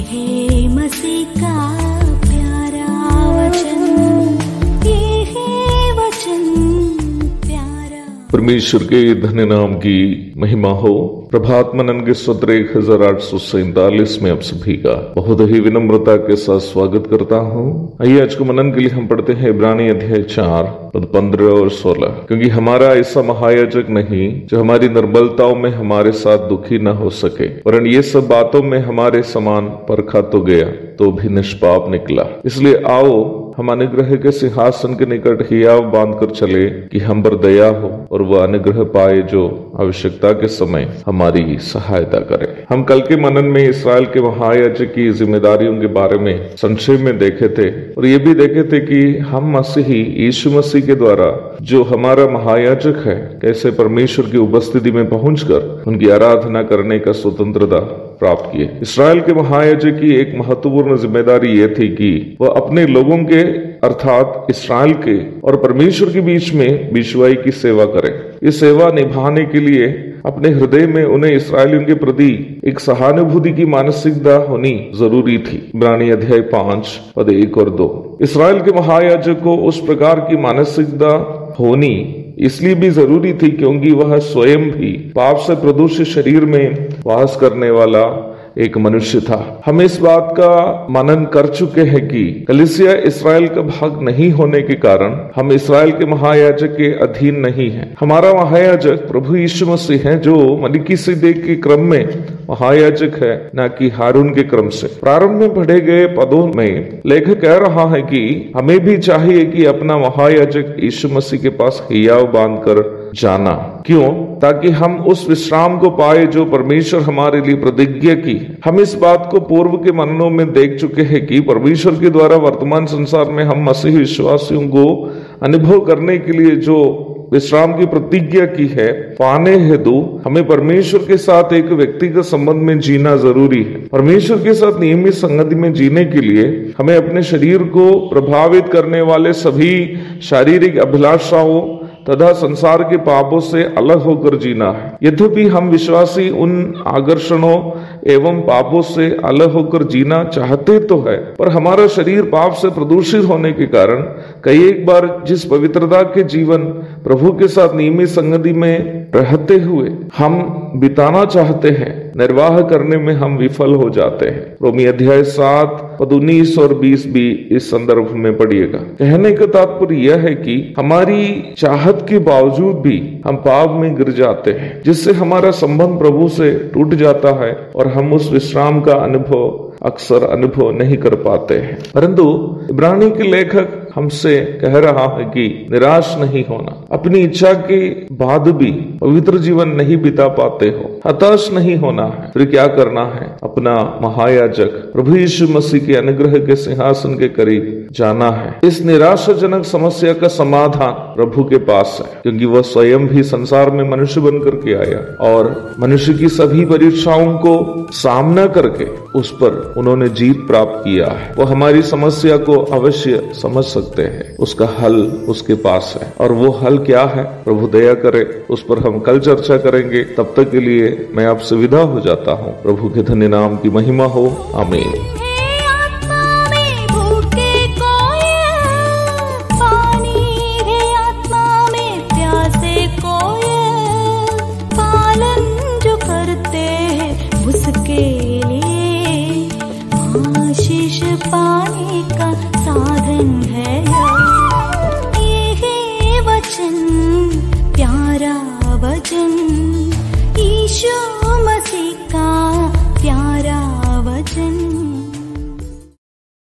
हे मसीह का प्यारा वचन, ये है वचन प्यारा। परमेश्वर के धन्य नाम की महिमा हो। प्रभात मनन के सत्र 1847 में आप सभी का बहुत ही विनम्रता के साथ स्वागत करता हूँ। आइए आज को मनन के लिए हम पढ़ते हैं इब्रानी अध्याय 4 पद 15 और 16। क्योंकि हमारा ऐसा महायाजक नहीं जो हमारी निर्बलताओं में हमारे साथ दुखी न हो सके, वरन ये सब बातों में हमारे समान परखा तो गया तो भी निष्पाप निकला। इसलिए आओ हम अनुग्रह के सिंहासन के निकट हियाव बांध कर चले कि हम पर दया हो और वह अनुग्रह पाए जो आवश्यकता के समय हमारी सहायता करे। हम कल के मनन में इस्राएल के महायाजक की जिम्मेदारियों के बारे में संक्षेप में देखे थे और ये भी देखे थे कि हम मसीही यीशु मसीह के द्वारा जो हमारा महायाजक है, कैसे परमेश्वर की उपस्थिति में पहुंचकर उनकी आराधना करने का स्वतंत्रता प्राप्त किए। इस्राएल के महायाजक की एक महत्वपूर्ण जिम्मेदारी यह थी कि वह अपने लोगों के अर्थात इस्राएल के और परमेश्वर के बीच में बिचवाई की सेवा करे। इस सेवा निभाने के लिए अपने हृदय में उन्हें इस्राएलियों के प्रति एक सहानुभूति की मानसिकता होनी जरूरी थी। इब्रानी अध्याय 5 पद 1 और 2। इस्राएल के महायाजक को उस प्रकार की मानसिकता होनी इसलिए भी जरूरी थी क्योंकि वह स्वयं भी पाप से प्रदूषित शरीर में वास करने वाला एक मनुष्य था। हम इस बात का मनन कर चुके हैं कि कलीसिया इस्राएल का भाग नहीं होने के कारण हम इस्राएल के महायाजक के अधीन नहीं हैं। हमारा महायाजक प्रभु यीशु मसीह है जो मलिकिसिदेक के क्रम में महायाजक है, न कि हारून के क्रम से। प्रारंभ में पढ़े गए पदों में लेखक कह रहा है कि हमें भी चाहिए कि अपना महायाजक यीशु मसीह के पास हियाव बांधकर जाना। क्यों? ताकि हम उस विश्राम को पाए जो परमेश्वर हमारे लिए प्रतिज्ञा की। हम इस बात को पूर्व के मननों में देख चुके हैं कि परमेश्वर के द्वारा वर्तमान संसार में हम मसीही विश्वासियों को अनुभव करने के लिए जो विश्राम की प्रतिज्ञा की है, पाने हेतु हमें परमेश्वर के साथ एक व्यक्तिगत संबंध में जीना जरूरी है। परमेश्वर के साथ नियमित संगति में जीने के लिए हमें अपने शरीर को प्रभावित करने वाले सभी शारीरिक अभिलाषाओं तथा संसार के पापों से अलग होकर जीना है। यद्यपि हम विश्वासी उन आकर्षणों एवं पापों से अलग होकर जीना चाहते तो है, पर हमारा शरीर पाप से प्रदूषित होने के कारण कई एक बार जिस पवित्रता के जीवन प्रभु के साथ नियमित संगति में रहते हुए हम बिताना चाहते हैं, निर्वाह करने में हम विफल हो जाते हैं। रोमी अध्याय 7 पद 19 और 20 भी इस संदर्भ में पढ़िएगा। कहने का तात्पर्य यह है कि हमारी चाहत के बावजूद भी हम पाप में गिर जाते हैं, जिससे हमारा संबंध प्रभु से टूट जाता है और हम उस विश्राम का अक्सर अनुभव नहीं कर पाते हैं। परंतु इब्रानी के लेखक हमसे कह रहा है कि निराश नहीं होना। अपनी इच्छा के बाद भी पवित्र जीवन नहीं बिता पाते हो, हताश नहीं होना है। फिर क्या करना है? अपना महायाजक प्रभु यीशु मसीह के अनुग्रह के सिंहासन के करीब जाना है। इस निराशाजनक समस्या का समाधान प्रभु के पास है, क्योंकि वह स्वयं भी संसार में मनुष्य बन करके आया और मनुष्य की सभी परीक्षाओं को सामना करके उस पर उन्होंने जीत प्राप्त किया है। वो हमारी समस्या को अवश्य समझ सकते हैं, उसका हल उसके पास है। और वो हल क्या है? प्रभु दया करे, उस पर हम कल चर्चा करेंगे। तब तक के लिए मैं आपसे विदा हो जाता हूँ। प्रभु के धन्य नाम की महिमा हो। आमीन।